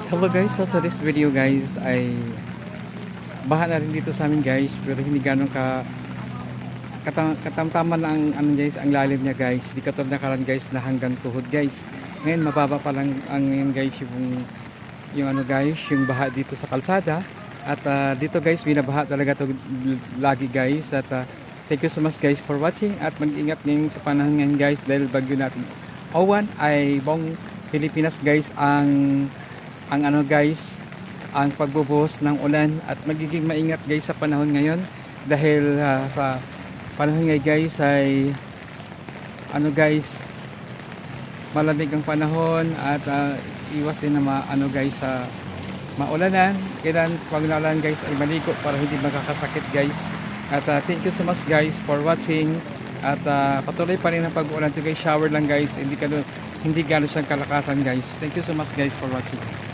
Hello guys, so to this video guys ay baha na rin dito sa amin guys, pero hindi ganun katamtaman ang ano guys, ang lalim niya guys. Di katulad na karan guys na hanggang tuhod guys. Ngayon mababa pa lang ang ngayon guys yung ano guys, yung baha dito sa kalsada. At dito guys, binabaha talaga to lagi guys. At thank you so much guys for watching at mag-ingat ngayon sa panahon ngayon guys dahil bagyo natin Owan ay buong Pilipinas guys ang ano guys, ang pagbubuhos ng ulan at magiging maingat guys sa panahon ngayon dahil sa panahon ngayon guys ay ano guys, malamig ang panahon at iwas din na ano guys sa maulanan. Kailan pag naulan guys ay maligo para hindi makakasakit guys. At thank you so much guys for watching at patuloy pa rin ang pag-uulan to guys, shower lang guys, hindi gano'n siyang kalakasan guys. Thank you so much guys for watching.